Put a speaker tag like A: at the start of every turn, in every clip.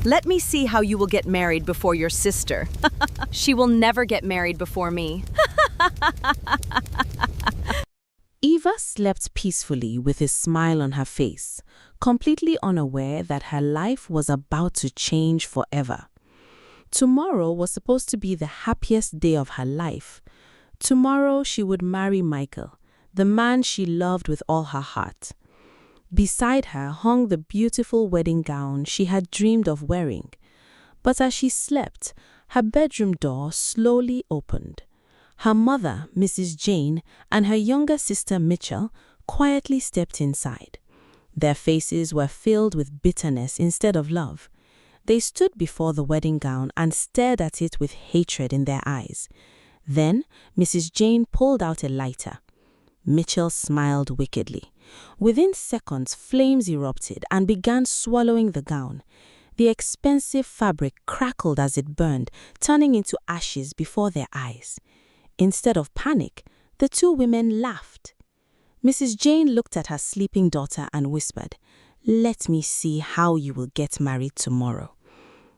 A: Let me see how you will get married before your sister. She will never get married before me.
B: Eva slept peacefully with a smile on her face, completely unaware that her life was about to change forever. Tomorrow was supposed to be the happiest day of her life. Tomorrow she would marry Michael, the man she loved with all her heart. Beside her hung the beautiful wedding gown she had dreamed of wearing. But as she slept, her bedroom door slowly opened. Her mother, Mrs. Jane, and her younger sister, Mitchell, quietly stepped inside. Their faces were filled with bitterness instead of love. They stood before the wedding gown and stared at it with hatred in their eyes. Then, Mrs. Jane pulled out a lighter. Mitchell smiled wickedly. Within seconds, flames erupted and began swallowing the gown. The expensive fabric crackled as it burned, turning into ashes before their eyes. Instead of panic, the two women laughed. Mrs. Jane looked at her sleeping daughter and whispered, "Let me see how you will get married tomorrow."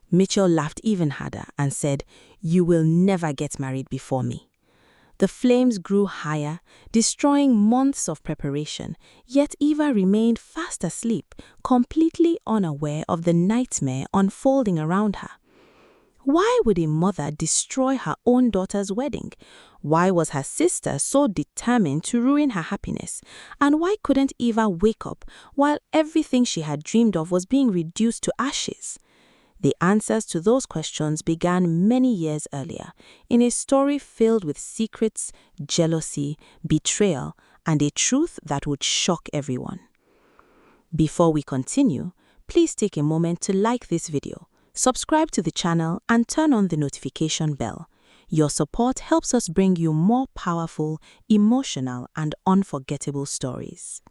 B: Mitchell laughed even harder and said, "You will never get married before me." The flames grew higher, destroying months of preparation, yet Eva remained fast asleep, completely unaware of the nightmare unfolding around her. Why would a mother destroy her own daughter's wedding? Why was her sister so determined to ruin her happiness? And why couldn't Eva wake up while everything she had dreamed of was being reduced to ashes? The answers to those questions began many years earlier, in a story filled with secrets, jealousy, betrayal, and a truth that would shock everyone. Before we continue, please take a moment to like this video, subscribe to the channel, and turn on the notification bell. Your support helps us bring you more powerful, emotional, and unforgettable stories.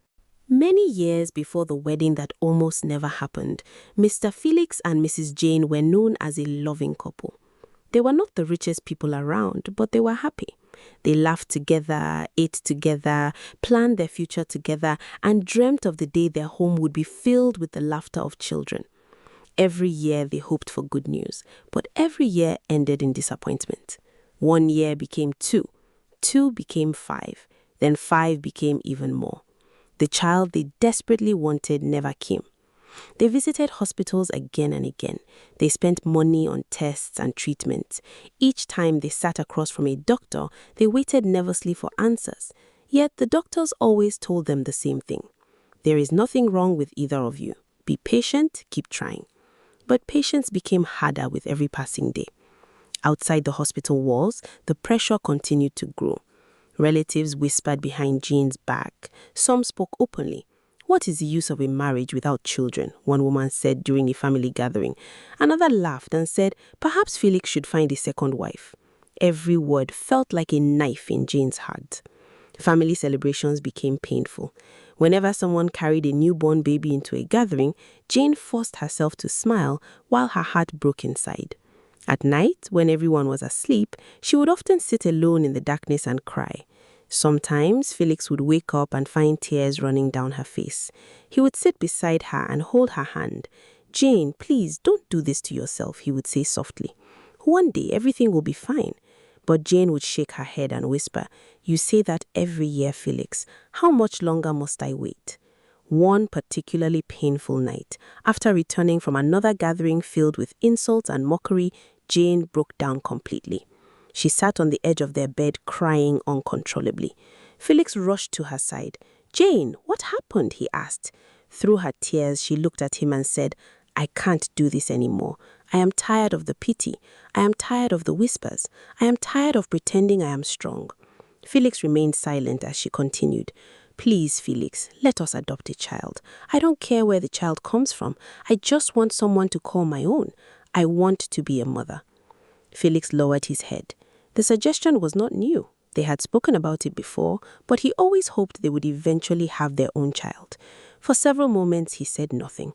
B: Many years before the wedding that almost never happened, Mr. Felix and Mrs. Jane were known as a loving couple. They were not the richest people around, but they were happy. They laughed together, ate together, planned their future together, and dreamt of the day their home would be filled with the laughter of children. Every year they hoped for good news, but every year ended in disappointment. 1 year became 2, 2 became 5, then 5 became even more. The child they desperately wanted never came. They visited hospitals again and again. They spent money on tests and treatments. Each time they sat across from a doctor, they waited nervously for answers. Yet the doctors always told them the same thing. There is nothing wrong with either of you. Be patient, keep trying. But patience became harder with every passing day. Outside the hospital walls, the pressure continued to grow. Relatives whispered behind Jane's back. Some spoke openly. "What is the use of a marriage without children?" one woman said during a family gathering. Another laughed and said, "Perhaps Felix should find a second wife." Every word felt like a knife in Jane's heart. Family celebrations became painful. Whenever someone carried a newborn baby into a gathering, Jane forced herself to smile while her heart broke inside. At night, when everyone was asleep, she would often sit alone in the darkness and cry. Sometimes, Felix would wake up and find tears running down her face. He would sit beside her and hold her hand. "Jane, please, don't do this to yourself," he would say softly. "One day, everything will be fine." But Jane would shake her head and whisper, "You say that every year, Felix. How much longer must I wait?" One particularly painful night, after returning from another gathering filled with insults and mockery, Jane broke down completely. She sat on the edge of their bed crying uncontrollably. Felix rushed to her side. "Jane, what happened?" he asked. Through her tears, she looked at him and said, "I can't do this anymore. I am tired of the pity. I am tired of the whispers. I am tired of pretending I am strong." Felix remained silent as she continued. "Please, Felix, let us adopt a child. I don't care where the child comes from. I just want someone to call my own. I want to be a mother." Felix lowered his head. The suggestion was not new. They had spoken about it before, but he always hoped they would eventually have their own child. For several moments, he said nothing.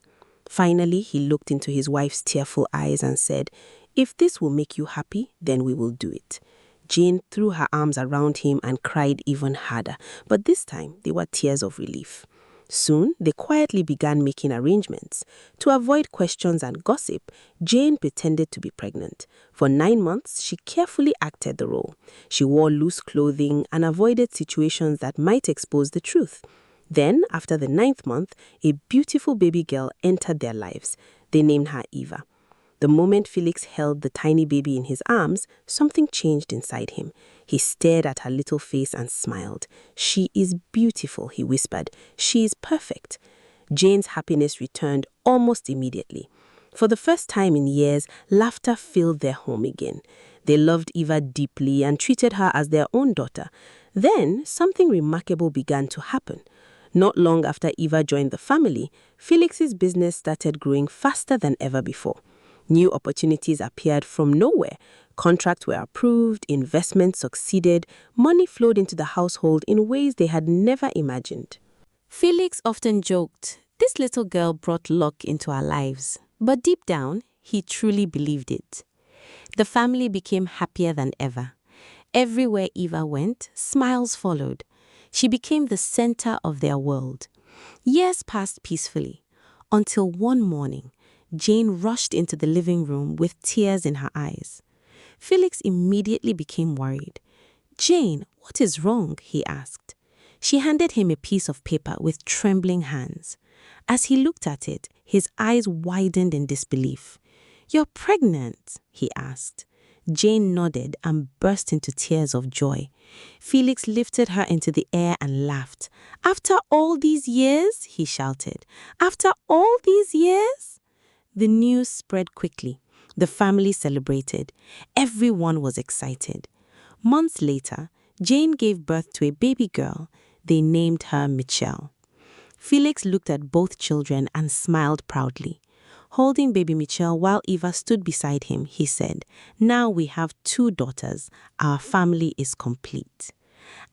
B: Finally, he looked into his wife's tearful eyes and said, "If this will make you happy, then we will do it." Jane threw her arms around him and cried even harder, but this time they were tears of relief. Soon, they quietly began making arrangements. To avoid questions and gossip, Jane pretended to be pregnant. For 9 months, she carefully acted the role. She wore loose clothing and avoided situations that might expose the truth. Then, after the 9th month, a beautiful baby girl entered their lives. They named her Eva. The moment Felix held the tiny baby in his arms, something changed inside him. He stared at her little face and smiled. "She is beautiful," he whispered. "She is perfect." Jane's happiness returned almost immediately. For the first time in years, laughter filled their home again. They loved Eva deeply and treated her as their own daughter. Then, something remarkable began to happen. Not long after Eva joined the family, Felix's business started growing faster than ever before. New opportunities appeared from nowhere. Contracts were approved, investments succeeded, money flowed into the household in ways they had never imagined. Felix often joked, "This little girl brought luck into our lives." But deep down, he truly believed it. The family became happier than ever. Everywhere Eva went, smiles followed. She became the center of their world. Years passed peacefully, until one morning, Jane rushed into the living room with tears in her eyes. Felix immediately became worried. "Jane, what is wrong?" he asked. She handed him a piece of paper with trembling hands. As he looked at it, his eyes widened in disbelief. "You're pregnant?" he asked. Jane nodded and burst into tears of joy. Felix lifted her into the air and laughed. "After all these years?" he shouted. "After all these years?" The news spread quickly. The family celebrated. Everyone was excited. Months later, Jane gave birth to a baby girl. They named her Michelle. Felix looked at both children and smiled proudly. Holding baby Michelle while Eva stood beside him, he said, "Now we have 2 daughters. Our family is complete."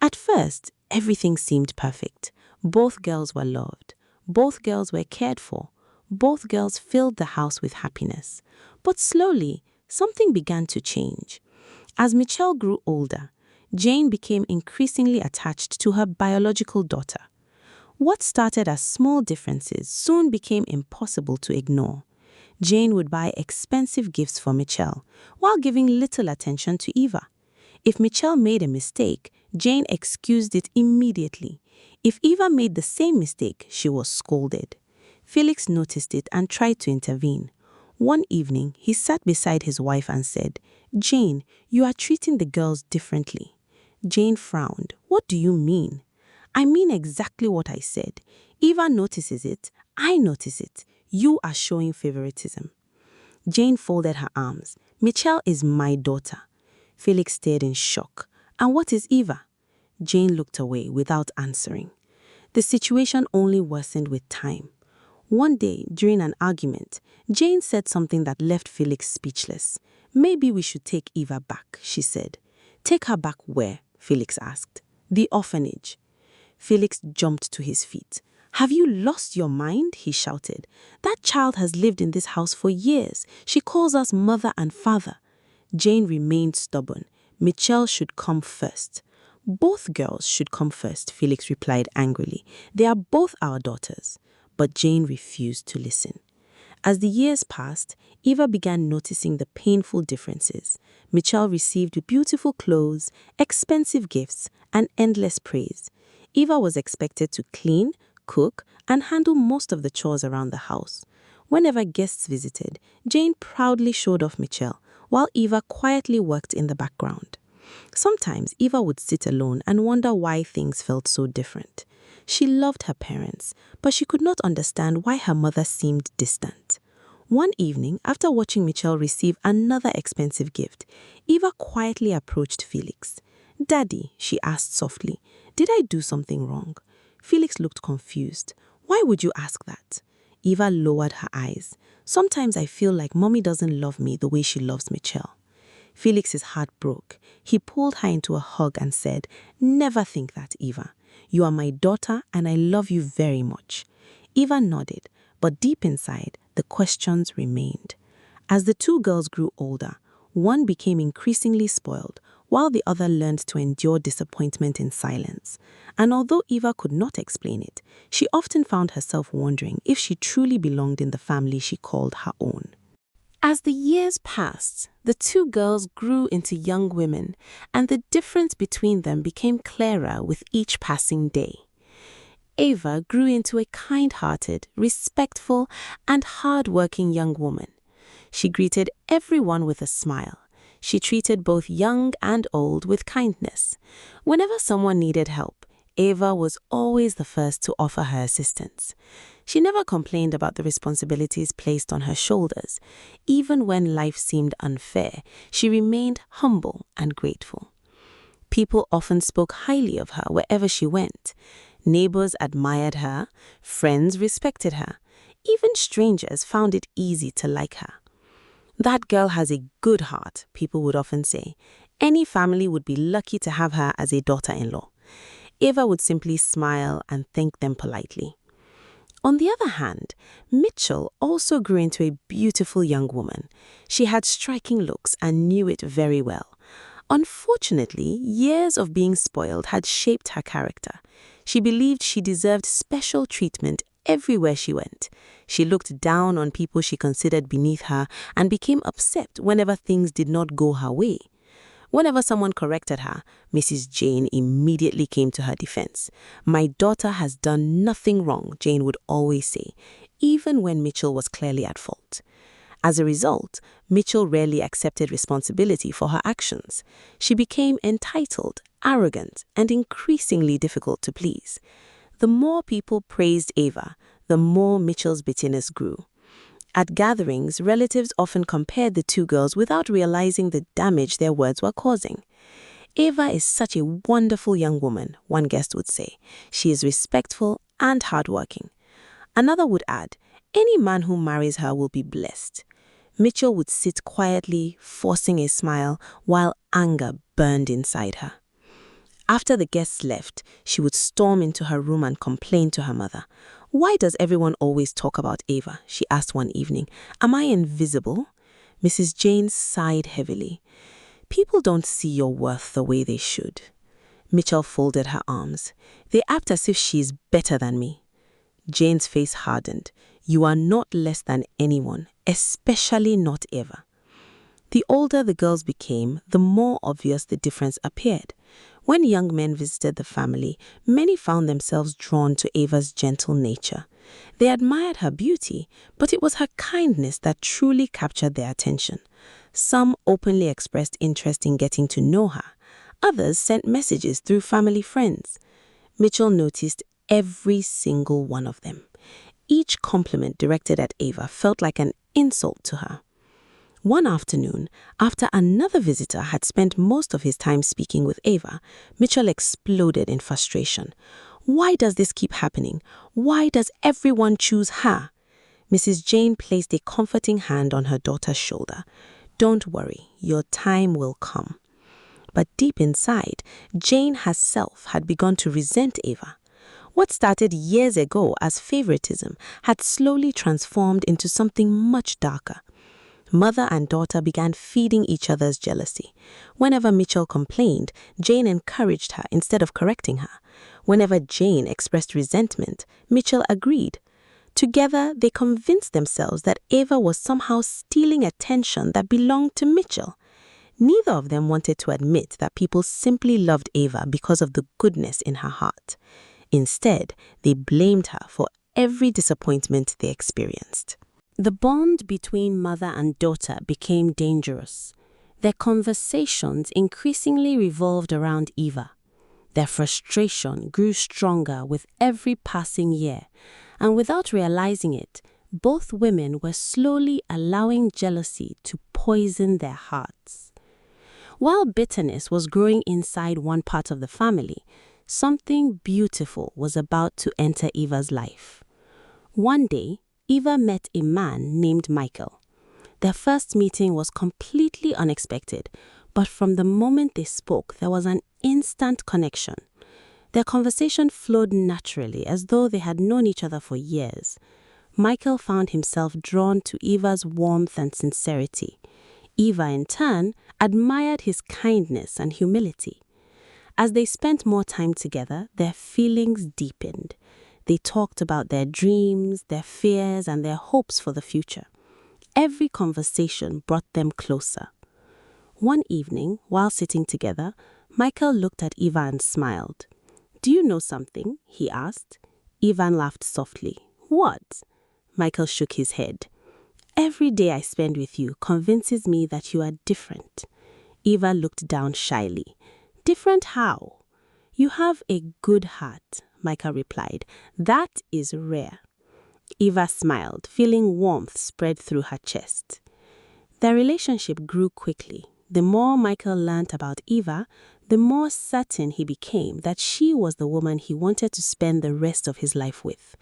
B: At first, everything seemed perfect. Both girls were loved. Both girls were cared for. Both girls filled the house with happiness. But slowly, something began to change. As Michelle grew older, Jane became increasingly attached to her biological daughter. What started as small differences soon became impossible to ignore. Jane would buy expensive gifts for Michelle, while giving little attention to Eva. If Michelle made a mistake, Jane excused it immediately. If Eva made the same mistake, she was scolded. Felix noticed it and tried to intervene. One evening, he sat beside his wife and said, "Jane, you are treating the girls differently." Jane frowned. "What do you mean?" "I mean exactly what I said. Eva notices it. I notice it. You are showing favoritism." Jane folded her arms. "Michelle is my daughter." Felix stared in shock. "And what is Eva?" Jane looked away without answering. The situation only worsened with time. One day, during an argument, Jane said something that left Felix speechless. "Maybe we should take Eva back," she said. "Take her back where?" Felix asked. "The orphanage." Felix jumped to his feet. "Have you lost your mind?" he shouted. "That child has lived in this house for years. She calls us mother and father." Jane remained stubborn. "Michelle should come first." "Both girls should come first," Felix replied angrily. "They are both our daughters." But Jane refused to listen. As the years passed, Eva began noticing the painful differences. Michelle received beautiful clothes, expensive gifts, and endless praise. Eva was expected to clean, cook, and handle most of the chores around the house. Whenever guests visited, Jane proudly showed off Michelle, while Eva quietly worked in the background. Sometimes Eva would sit alone and wonder why things felt so different. She loved her parents, but she could not understand why her mother seemed distant. One evening, after watching Michelle receive another expensive gift, Eva quietly approached Felix. "Daddy," she asked softly, "did I do something wrong?" Felix looked confused. "Why would you ask that?" Eva lowered her eyes. "Sometimes I feel like Mommy doesn't love me the way she loves Michelle." Felix's heart broke. He pulled her into a hug and said, "Never think that, Eva. You are my daughter and I love you very much." Eva nodded, but deep inside, the questions remained. As the 2 girls grew older, one became increasingly spoiled, while the other learned to endure disappointment in silence. And although Eva could not explain it, she often found herself wondering if she truly belonged in the family she called her own. As the years passed, the two girls grew into young women, and the difference between them became clearer with each passing day. Eva grew into a kind-hearted, respectful, and hard-working young woman. She greeted everyone with a smile. She treated both young and old with kindness. Whenever someone needed help, Eva was always the first to offer her assistance. She never complained about the responsibilities placed on her shoulders. Even when life seemed unfair, she remained humble and grateful. People often spoke highly of her wherever she went. Neighbors admired her, friends respected her. Even strangers found it easy to like her. "That girl has a good heart," people would often say. Any family would be lucky to have her as a daughter-in-law. Eva would simply smile and thank them politely. On the other hand, Mitchell also grew into a beautiful young woman. She had striking looks and knew it very well. Unfortunately, years of being spoiled had shaped her character. She believed she deserved special treatment everywhere she went. She looked down on people she considered beneath her and became upset whenever things did not go her way. Whenever someone corrected her, Mrs. Jane immediately came to her defense. "My daughter has done nothing wrong," Jane would always say, even when Mitchell was clearly at fault. As a result, Mitchell rarely accepted responsibility for her actions. She became entitled, arrogant, and increasingly difficult to please. The more people praised Eva, the more Mitchell's bitterness grew. At gatherings, relatives often compared the two girls without realizing the damage their words were causing. "Eva is such a wonderful young woman," one guest would say. "She is respectful and hardworking." Another would add, "Any man who marries her will be blessed." Mitchell would sit quietly, forcing a smile, while anger burned inside her. After the guests left, she would storm into her room and complain to her mother. "Why does everyone always talk about Eva?" she asked one evening. "Am I invisible?" Mrs. Jane sighed heavily. "People don't see your worth the way they should." Mitchell folded her arms. "They act as if she is better than me." Jane's face hardened. "You are not less than anyone, especially not Eva." The older the girls became, the more obvious the difference appeared. When young men visited the family, many found themselves drawn to Eva's gentle nature. They admired her beauty, but it was her kindness that truly captured their attention. Some openly expressed interest in getting to know her. Others sent messages through family friends. Mitchell noticed every single one of them. Each compliment directed at Eva felt like an insult to her. One afternoon, after another visitor had spent most of his time speaking with Eva, Mitchell exploded in frustration. "Why does this keep happening? Why does everyone choose her?" Mrs. Jane placed a comforting hand on her daughter's shoulder. "Don't worry, your time will come." But deep inside, Jane herself had begun to resent Eva. What started years ago as favoritism had slowly transformed into something much darker. Mother and daughter began feeding each other's jealousy. Whenever Mitchell complained, Jane encouraged her instead of correcting her. Whenever Jane expressed resentment, Mitchell agreed. Together, they convinced themselves that Eva was somehow stealing attention that belonged to Mitchell. Neither of them wanted to admit that people simply loved Eva because of the goodness in her heart. Instead, they blamed her for every disappointment they experienced. The bond between mother and daughter became dangerous. Their conversations increasingly revolved around Eva. Their frustration grew stronger with every passing year, and without realizing it, both women were slowly allowing jealousy to poison their hearts. While bitterness was growing inside one part of the family, something beautiful was about to enter Eva's life. One day, Eva met a man named Michael. Their first meeting was completely unexpected, but from the moment they spoke, there was an instant connection. Their conversation flowed naturally, as though they had known each other for years. Michael found himself drawn to Eva's warmth and sincerity. Eva, in turn, admired his kindness and humility. As they spent more time together, their feelings deepened. They talked about their dreams, their fears, and their hopes for the future. Every conversation brought them closer. One evening, while sitting together, Michael looked at Eva and smiled. "Do you know something?" he asked. Ivan laughed softly. "What?" Michael shook his head. "Every day I spend with you convinces me that you are different." Eva looked down shyly. "Different how?" "You have a good heart," Michael replied. "That is rare." Eva smiled, feeling warmth spread through her chest. Their relationship grew quickly. The more Michael learned about Eva, the more certain he became that she was the woman he wanted to spend the rest of his life with.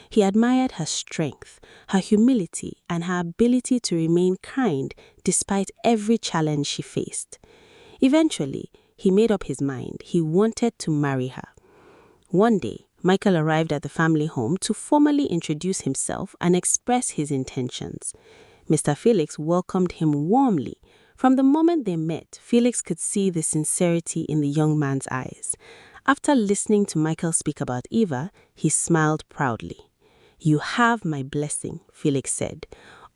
B: He admired her strength, her humility, and her ability to remain kind despite every challenge she faced. Eventually, he made up his mind he wanted to marry her. One day, Michael arrived at the family home to formally introduce himself and express his intentions. Mr. Felix welcomed him warmly. From the moment they met, Felix could see the sincerity in the young man's eyes. After listening to Michael speak about Eva, he smiled proudly. "You have my blessing," Felix said.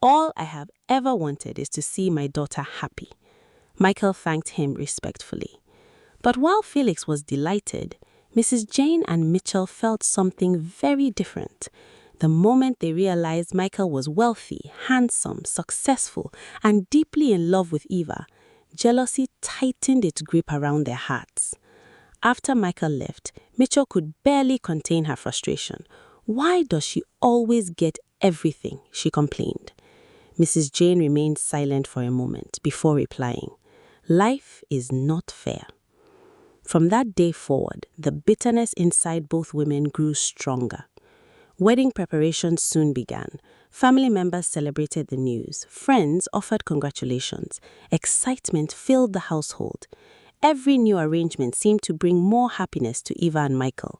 B: "All I have ever wanted is to see my daughter happy." Michael thanked him respectfully. But while Felix was delighted, Mrs. Jane and Mitchell felt something very different. The moment they realized Michael was wealthy, handsome, successful, and deeply in love with Eva, jealousy tightened its grip around their hearts. After Michael left, Mitchell could barely contain her frustration. "Why does she always get everything?" she complained. Mrs. Jane remained silent for a moment before replying, "Life is not fair." From that day forward, the bitterness inside both women grew stronger. Wedding preparations soon began. Family members celebrated the news. Friends offered congratulations. Excitement filled the household. Every new arrangement seemed to bring more happiness to Eva and Michael.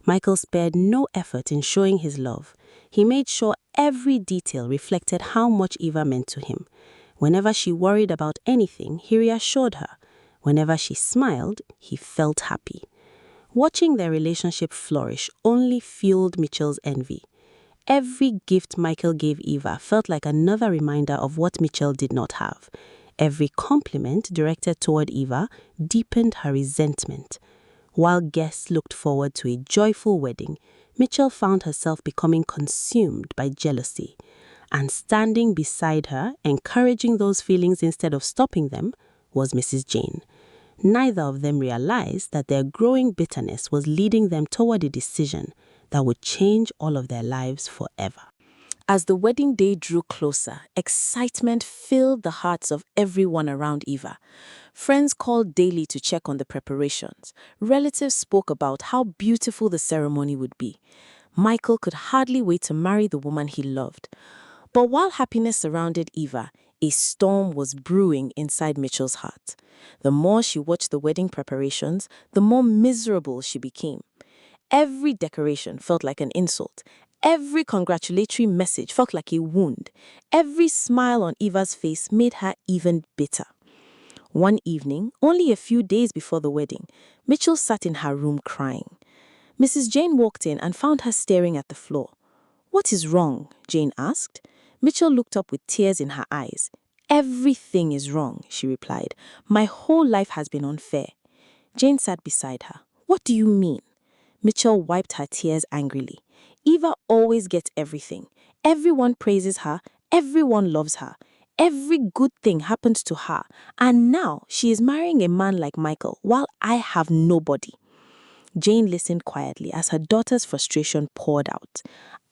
B: Michael spared no effort in showing his love. He made sure every detail reflected how much Eva meant to him. Whenever she worried about anything, he reassured her. Whenever she smiled, he felt happy. Watching their relationship flourish only fueled Mitchell's envy. Every gift Michael gave Eva felt like another reminder of what Mitchell did not have. Every compliment directed toward Eva deepened her resentment. While guests looked forward to a joyful wedding, Mitchell found herself becoming consumed by jealousy. And standing beside her, encouraging those feelings instead of stopping them, was Mrs. Jane. Neither of them realized that their growing bitterness was leading them toward a decision that would change all of their lives forever. As the wedding day drew closer, excitement filled the hearts of everyone around Eva. Friends called daily to check on the preparations. Relatives spoke about how beautiful the ceremony would be. Michael could hardly wait to marry the woman he loved. But while happiness surrounded Eva, a storm was brewing inside Mitchell's heart. The more she watched the wedding preparations, the more miserable she became. Every decoration felt like an insult. Every congratulatory message felt like a wound. Every smile on Eva's face made her even bitter. One evening, only a few days before the wedding, Mitchell sat in her room crying. Mrs. Jane walked in and found her staring at the floor. "What is wrong?" Jane asked. Mitchell looked up with tears in her eyes. "Everything is wrong," she replied. "My whole life has been unfair." Jane sat beside her. "What do you mean?" Mitchell wiped her tears angrily. "Eva always gets everything. Everyone praises her. Everyone loves her. Every good thing happens to her. And now she is marrying a man like Michael while I have nobody." Jane listened quietly as her daughter's frustration poured out.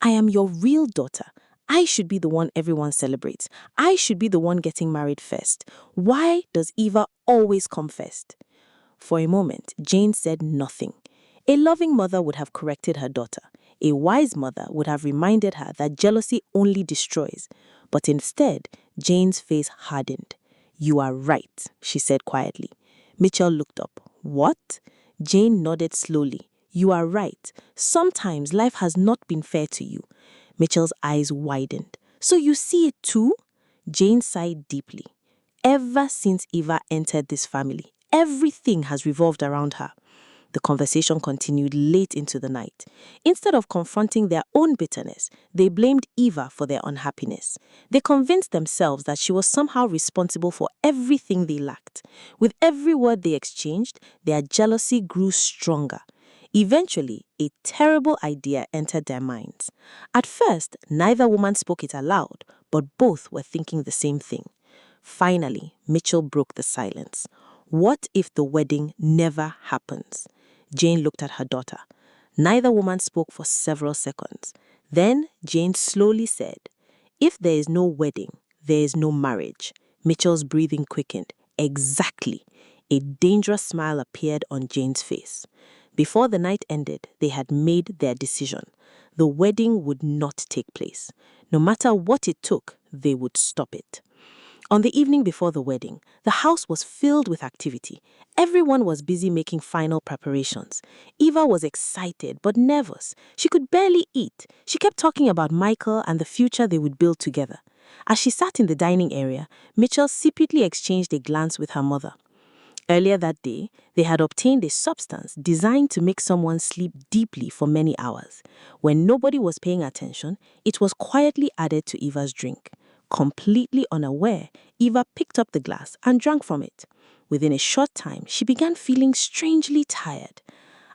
B: "I am your real daughter. I should be the one everyone celebrates. I should be the one getting married first. Why does Eva always come first?" For a moment, Jane said nothing. A loving mother would have corrected her daughter. A wise mother would have reminded her that jealousy only destroys. But instead, Jane's face hardened. "You are right," she said quietly. Mitchell looked up. "What?" Jane nodded slowly. "You are right. Sometimes life has not been fair to you." Mitchell's eyes widened. "So you see it too?" Jane sighed deeply. Ever since Eva entered this family, everything has revolved around her. The conversation continued late into the night. Instead of confronting their own bitterness, they blamed Eva for their unhappiness. They convinced themselves that she was somehow responsible for everything they lacked. With every word they exchanged, their jealousy grew stronger. Eventually, a terrible idea entered their minds. At first, neither woman spoke it aloud, but both were thinking the same thing. Finally, Mitchell broke the silence. What if the wedding never happens? Jane looked at her daughter. Neither woman spoke for several seconds. Then Jane slowly said, "If there is no wedding, there is no marriage." Mitchell's breathing quickened. Exactly. A dangerous smile appeared on Jane's face. Before the night ended, they had made their decision. The wedding would not take place. No matter what it took, they would stop it. On the evening before the wedding, the house was filled with activity. Everyone was busy making final preparations. Eva was excited but nervous. She could barely eat. She kept talking about Michael and the future they would build together. As she sat in the dining area, Mitchell secretly exchanged a glance with her mother. Earlier that day, they had obtained a substance designed to make someone sleep deeply for many hours. When nobody was paying attention, it was quietly added to Eva's drink. Completely unaware, Eva picked up the glass and drank from it. Within a short time, she began feeling strangely tired.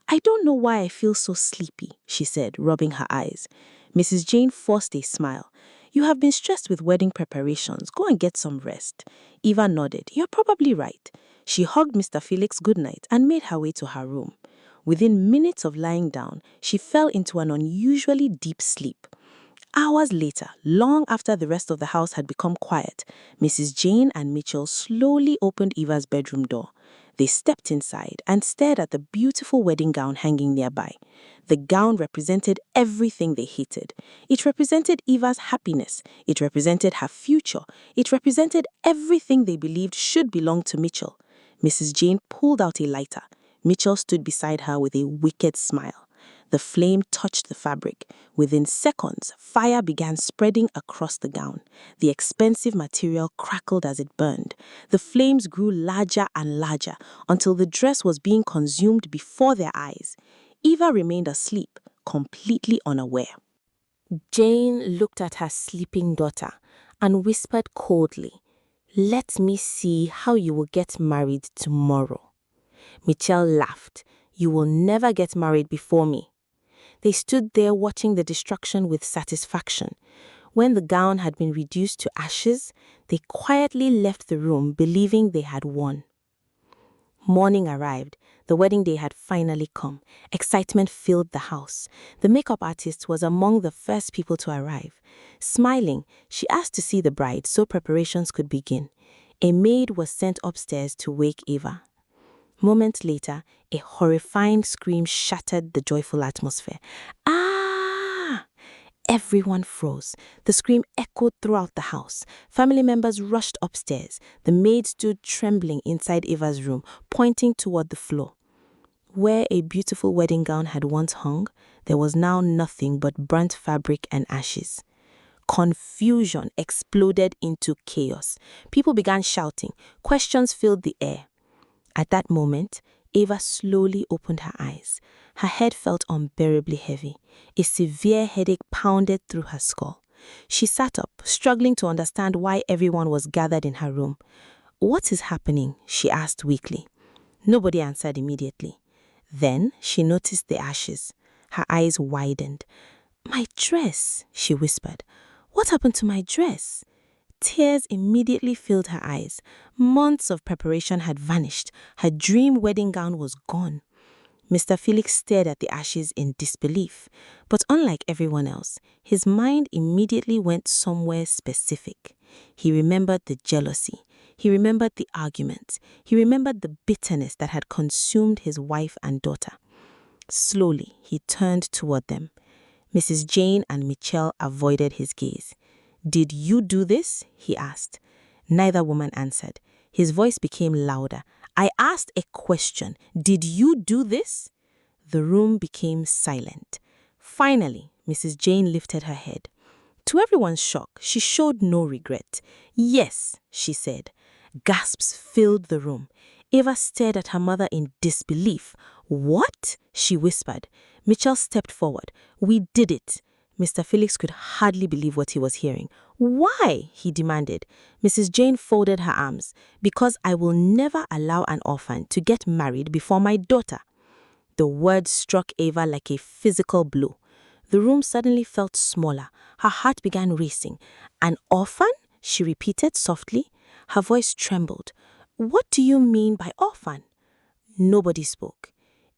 B: "I don't know why I feel so sleepy," she said, rubbing her eyes. Mrs. Jane forced a smile. "You have been stressed with wedding preparations. Go and get some rest." Eva nodded. "You're probably right." She hugged Mr. Felix goodnight and made her way to her room. Within minutes of lying down, she fell into an unusually deep sleep. Hours later, long after the rest of the house had become quiet, Mrs. Jane and Mitchell slowly opened Eva's bedroom door. They stepped inside and stared at the beautiful wedding gown hanging nearby. The gown represented everything they hated. It represented Eva's happiness. It represented her future. It represented everything they believed should belong to Mitchell. Mrs. Jane pulled out a lighter. Mitchell stood beside her with a wicked smile. The flame touched the fabric. Within seconds, fire began spreading across the gown. The expensive material crackled as it burned. The flames grew larger and larger until the dress was being consumed before their eyes. Eva remained asleep, completely unaware. Jane looked at her sleeping daughter and whispered coldly, "Let me see how you will get married tomorrow." Mitchell laughed. "You will never get married before me." They stood there watching the destruction with satisfaction. When the gown had been reduced to ashes, they quietly left the room believing they had won. Morning arrived. The wedding day had finally come. Excitement filled the house. The makeup artist was among the first people to arrive. Smiling, she asked to see the bride so preparations could begin. A maid was sent upstairs to wake Eva. Moments later, a horrifying scream shattered the joyful atmosphere. "Ah!" Everyone froze. The scream echoed throughout the house. Family members rushed upstairs. The maid stood trembling inside Eva's room, pointing toward the floor. Where a beautiful wedding gown had once hung, there was now nothing but burnt fabric and ashes. Confusion exploded into chaos. People began shouting. Questions filled the air. At that moment, Eva slowly opened her eyes. Her head felt unbearably heavy. A severe headache pounded through her skull. She sat up, struggling to understand why everyone was gathered in her room. "What is happening?" she asked weakly. Nobody answered immediately. Then she noticed the ashes. Her eyes widened. "My dress," she whispered. "What happened to my dress?" Tears immediately filled her eyes. Months of preparation had vanished. Her dream wedding gown was gone. Mr. Felix stared at the ashes in disbelief. But unlike everyone else, his mind immediately went somewhere specific. He remembered the jealousy. He remembered the arguments. He remembered the bitterness that had consumed his wife and daughter. Slowly, he turned toward them. Mrs. Jane and Mitchell avoided his gaze. "Did you do this?" he asked. Neither woman answered. His voice became louder. "I asked a question. Did you do this?" The room became silent. Finally, Mrs. Jane lifted her head. To everyone's shock, she showed no regret. "Yes," she said. Gasps filled the room. Eva stared at her mother in disbelief. "What?" she whispered. Mitchell stepped forward. "We did it." Mr. Felix could hardly believe what he was hearing. "Why?" he demanded. Mrs. Jane folded her arms. "Because I will never allow an orphan to get married before my daughter." The word struck Eva like a physical blow. The room suddenly felt smaller. Her heart began racing. "An orphan?" she repeated softly. Her voice trembled. "What do you mean by orphan?" Nobody spoke.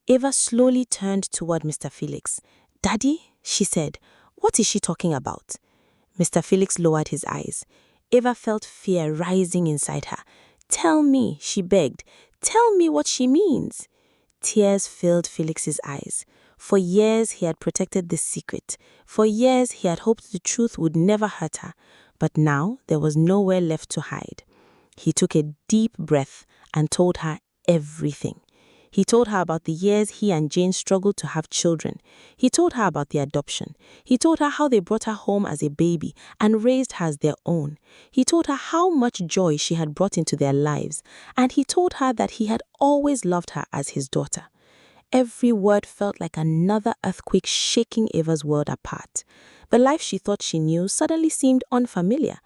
B: Eva slowly turned toward Mr. Felix. "Daddy," she said, "what is she talking about?" Mr. Felix lowered his eyes. Eva felt fear rising inside her. "Tell me," she begged. "Tell me what she means." Tears filled Felix's eyes. For years he had protected this secret. For years he had hoped the truth would never hurt her. But now there was nowhere left to hide. He took a deep breath and told her everything. He told her about the years he and Jane struggled to have children. He told her about the adoption. He told her how they brought her home as a baby and raised her as their own. He told her how much joy she had brought into their lives. And he told her that he had always loved her as his daughter. Every word felt like another earthquake shaking Eva's world apart. The life she thought she knew suddenly seemed unfamiliar.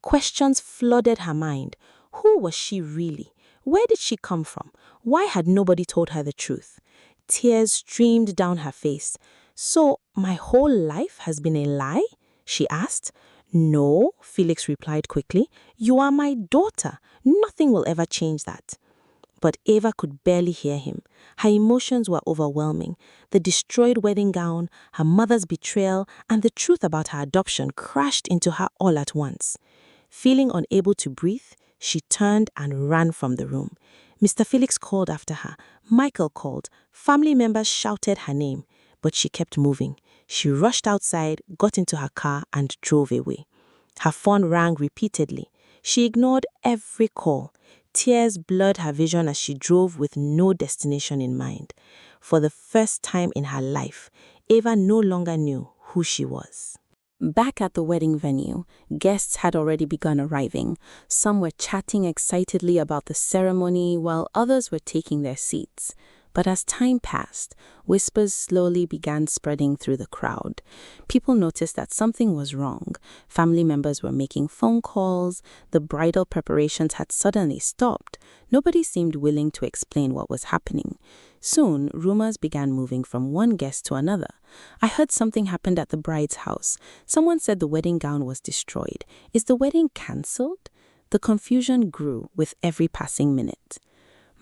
B: Questions flooded her mind. Who was she really? Where did she come from? Why had nobody told her the truth? Tears streamed down her face. "So, my whole life has been a lie?" she asked. "No," Felix replied quickly. "You are my daughter. Nothing will ever change that." But Eva could barely hear him. Her emotions were overwhelming. The destroyed wedding gown, her mother's betrayal, and the truth about her adoption crashed into her all at once. Feeling unable to breathe, she turned and ran from the room. Mr. Felix called after her. Michael called. Family members shouted her name. But she kept moving. She rushed outside, got into her car, and drove away. Her phone rang repeatedly. She ignored every call. Tears blurred her vision as she drove with no destination in mind. For the first time in her life, Eva no longer knew who she was. Back at the wedding venue, guests had already begun arriving. Some were chatting excitedly about the ceremony, while others were taking their seats. But as time passed, whispers slowly began spreading through the crowd. People noticed that something was wrong. Family members were making phone calls. The bridal preparations had suddenly stopped. Nobody seemed willing to explain what was happening. Soon, rumors began moving from one guest to another. "I heard something happened at the bride's house. Someone said the wedding gown was destroyed. Is the wedding cancelled?" The confusion grew with every passing minute.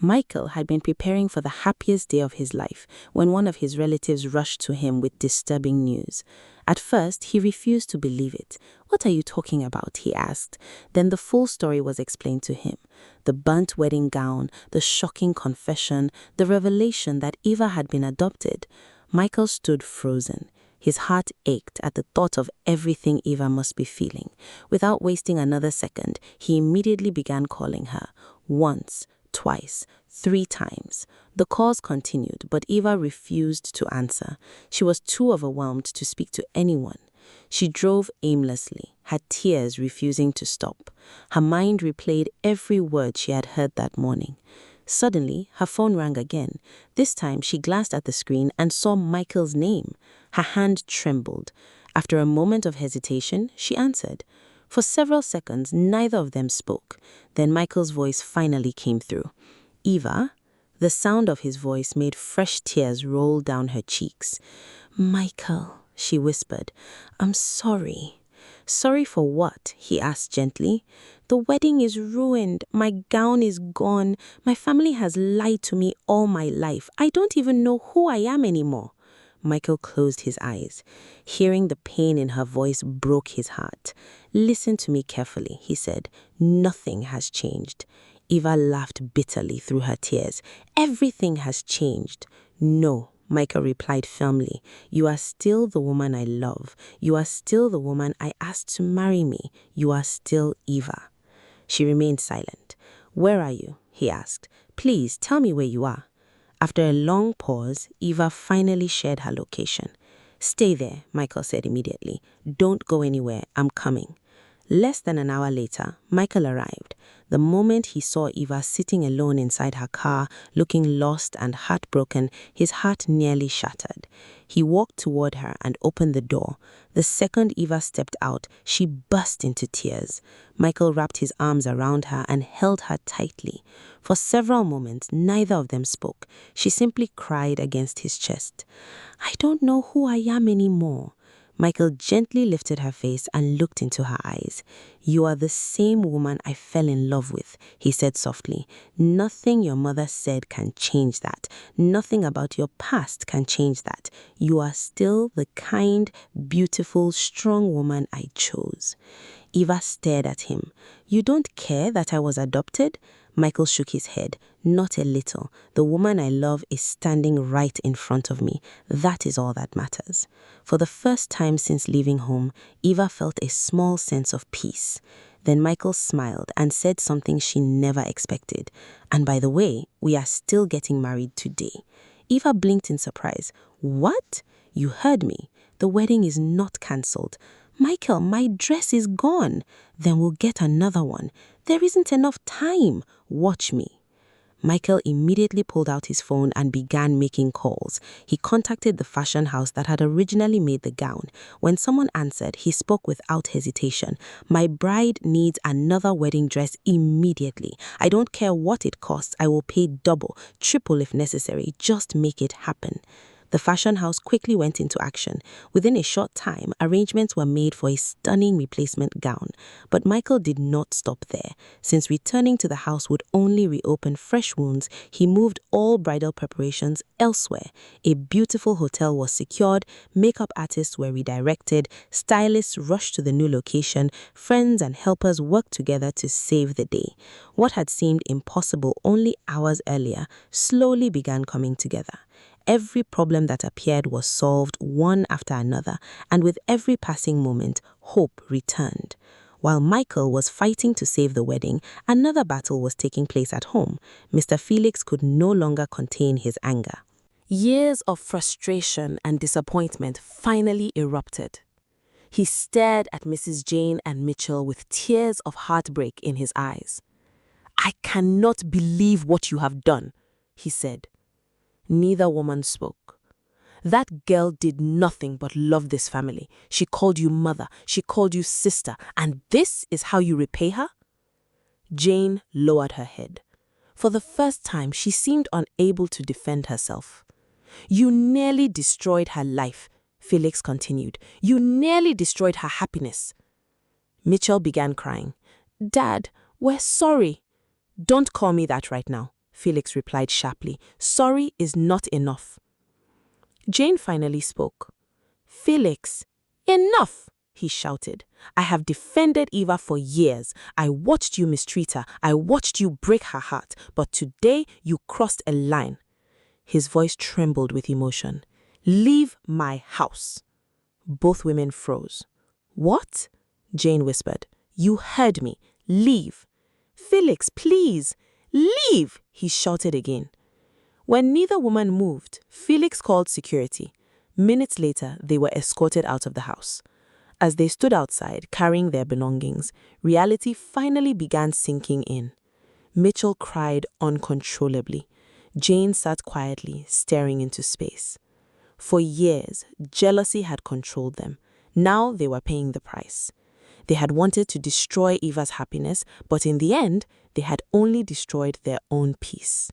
B: Michael had been preparing for the happiest day of his life when one of his relatives rushed to him with disturbing news. At first, he refused to believe it. "What are you talking about?" he asked. Then the full story was explained to him. The burnt wedding gown, the shocking confession, the revelation that Eva had been adopted. Michael stood frozen. His heart ached at the thought of everything Eva must be feeling. Without wasting another second, he immediately began calling her. Once, twice, 3 times. The calls continued, but Eva refused to answer. She was too overwhelmed to speak to anyone. She drove aimlessly, her tears refusing to stop. Her mind replayed every word she had heard that morning. Suddenly, her phone rang again. This time, she glanced at the screen and saw Michael's name. Her hand trembled. After a moment of hesitation, she answered. For several seconds, neither of them spoke. Then Michael's voice finally came through. "Eva?" The sound of his voice made fresh tears roll down her cheeks. "Michael," she whispered, "I'm sorry." "Sorry for what?" he asked gently. "The wedding is ruined. My gown is gone. My family has lied to me all my life. I don't even know who I am anymore." Michael closed his eyes. Hearing the pain in her voice broke his heart. "Listen to me carefully," he said. "Nothing has changed." Eva laughed bitterly through her tears. "Everything has changed." "No," Michael replied firmly. "You are still the woman I love. You are still the woman I asked to marry me. You are still Eva." She remained silent. "Where are you?" he asked. "Please tell me where you are." After a long pause, Eva finally shared her location. "Stay there," Michael said immediately. "Don't go anywhere. I'm coming." Less than an hour later, Michael arrived. The moment he saw Eva sitting alone inside her car, looking lost and heartbroken, his heart nearly shattered. He walked toward her and opened the door. The second Eva stepped out, she burst into tears. Michael wrapped his arms around her and held her tightly. For several moments, neither of them spoke. She simply cried against his chest. "I don't know who I am anymore." Michael gently lifted her face and looked into her eyes. "You are the same woman I fell in love with," he said softly. "Nothing your mother said can change that. Nothing about your past can change that. You are still the kind, beautiful, strong woman I chose." Eva stared at him. "You don't care that I was adopted?" Michael shook his head. "Not a little. The woman I love is standing right in front of me. That is all that matters." For the first time since leaving home, Eva felt a small sense of peace. Then Michael smiled and said something she never expected. "And by the way, we are still getting married today." Eva blinked in surprise. "What? You heard me. The wedding is not cancelled." "Michael, my dress is gone." "Then we'll get another one." "There isn't enough time." "Watch me." Michael immediately pulled out his phone and began making calls. He contacted the fashion house that had originally made the gown. When someone answered, he spoke without hesitation. "My bride needs another wedding dress immediately. I don't care what it costs. I will pay double, triple if necessary. Just make it happen." The fashion house quickly went into action. Within a short time, arrangements were made for a stunning replacement gown. But Michael did not stop there. Since returning to the house would only reopen fresh wounds, he moved all bridal preparations elsewhere. A beautiful hotel was secured, makeup artists were redirected, stylists rushed to the new location, friends and helpers worked together to save the day. What had seemed impossible only hours earlier slowly began coming together. Every problem that appeared was solved one after another, and with every passing moment, hope returned. While Michael was fighting to save the wedding, another battle was taking place at home. Mr. Felix could no longer contain his anger. Years of frustration and disappointment finally erupted. He stared at Mrs. Jane and Mitchell with tears of heartbreak in his eyes. "I cannot believe what you have done," he said. Neither woman spoke. "That girl did nothing but love this family. She called you mother, she called you sister, and this is how you repay her?" Jane lowered her head. For the first time, she seemed unable to defend herself. "You nearly destroyed her life," Felix continued. "You nearly destroyed her happiness." Mitchell began crying. "Dad, we're sorry." "Don't call me that right now," Felix replied sharply. "Sorry is not enough." Jane finally spoke. "Felix, enough!" he shouted. "I have defended Eva for years. I watched you mistreat her. I watched you break her heart. But today you crossed a line." His voice trembled with emotion. "Leave my house." Both women froze. "What?" Jane whispered. "You heard me. Leave." "Felix, please. Leave!" he shouted again. When neither woman moved, Felix called security. Minutes later, they were escorted out of the house. As they stood outside, carrying their belongings, reality finally began sinking in. Mitchell cried uncontrollably. Jane sat quietly, staring into space. For years, jealousy had controlled them. Now they were paying the price. They had wanted to destroy Eva's happiness, but in the end, they had only destroyed their own peace.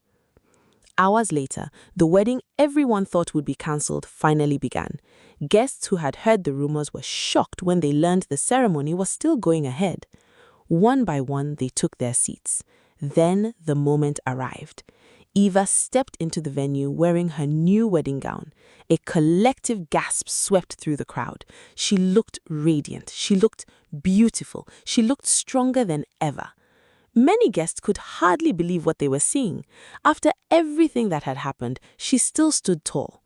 B: Hours later, the wedding everyone thought would be cancelled finally began. Guests who had heard the rumors were shocked when they learned the ceremony was still going ahead. One by one, they took their seats. Then the moment arrived. Eva stepped into the venue wearing her new wedding gown. A collective gasp swept through the crowd. She looked radiant. She looked beautiful. She looked stronger than ever. Many guests could hardly believe what they were seeing. After everything that had happened, she still stood tall.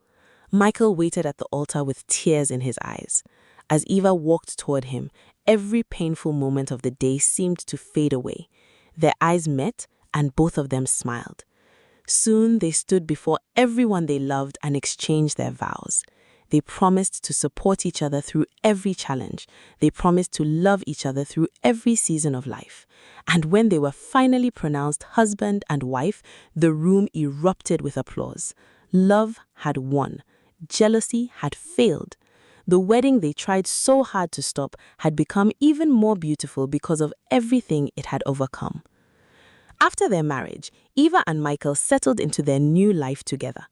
B: Michael waited at the altar with tears in his eyes. As Eva walked toward him, every painful moment of the day seemed to fade away. Their eyes met, and both of them smiled. Soon they stood before everyone they loved and exchanged their vows. They promised to support each other through every challenge. They promised to love each other through every season of life. And when they were finally pronounced husband and wife, the room erupted with applause. Love had won. Jealousy had failed. The wedding they tried so hard to stop had become even more beautiful because of everything it had overcome. After their marriage, Eva and Michael settled into their new life together.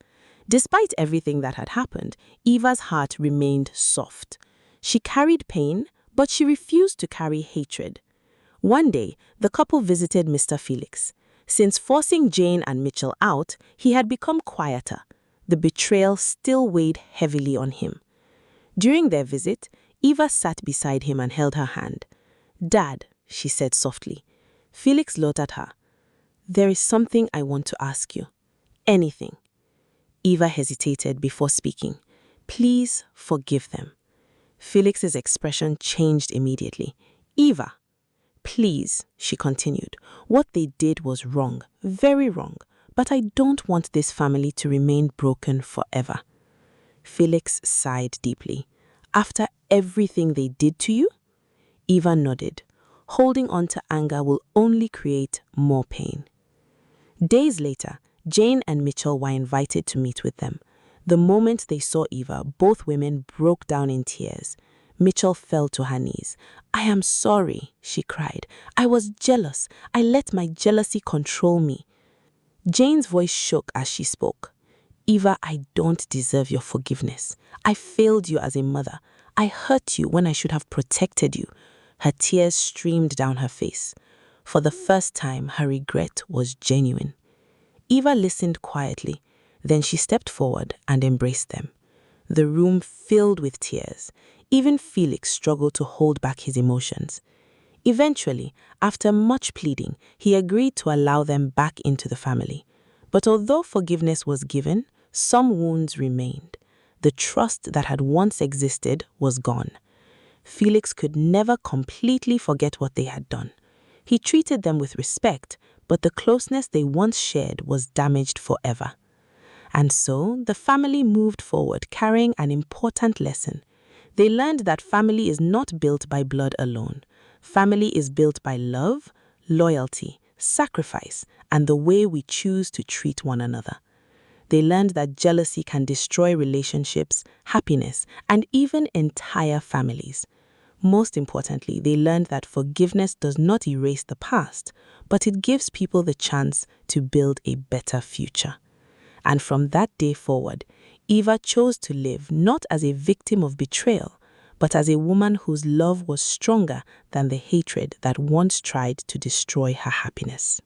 B: Despite everything that had happened, Eva's heart remained soft. She carried pain, but she refused to carry hatred. One day, the couple visited Mr. Felix. Since forcing Jane and Mitchell out, he had become quieter. The betrayal still weighed heavily on him. During their visit, Eva sat beside him and held her hand. "Dad," she said softly. Felix looked at her. "There is something I want to ask you. Anything." Eva hesitated before speaking. "Please forgive them." Felix's expression changed immediately. "Eva, please," she continued, "what they did was wrong, very wrong, but I don't want this family to remain broken forever." Felix sighed deeply. "After everything they did to you?" Eva nodded. "Holding on to anger will only create more pain." Days later, Jane and Mitchell were invited to meet with them. The moment they saw Eva, both women broke down in tears. Mitchell fell to her knees. "I am sorry," she cried. "I was jealous. I let my jealousy control me." Jane's voice shook as she spoke. "Eva, I don't deserve your forgiveness. I failed you as a mother. I hurt you when I should have protected you." Her tears streamed down her face. For the first time, her regret was genuine. Eva listened quietly. Then she stepped forward and embraced them. The room filled with tears. Even Felix struggled to hold back his emotions. Eventually, after much pleading, he agreed to allow them back into the family. But although forgiveness was given, some wounds remained. The trust that had once existed was gone. Felix could never completely forget what they had done. He treated them with respect, but the closeness they once shared was damaged forever. And so, the family moved forward carrying an important lesson. They learned that family is not built by blood alone. Family is built by love, loyalty, sacrifice, and the way we choose to treat one another. They learned that jealousy can destroy relationships, happiness, and even entire families. Most importantly, they learned that forgiveness does not erase the past, but it gives people the chance to build a better future. And from that day forward, Eva chose to live not as a victim of betrayal, but as a woman whose love was stronger than the hatred that once tried to destroy her happiness.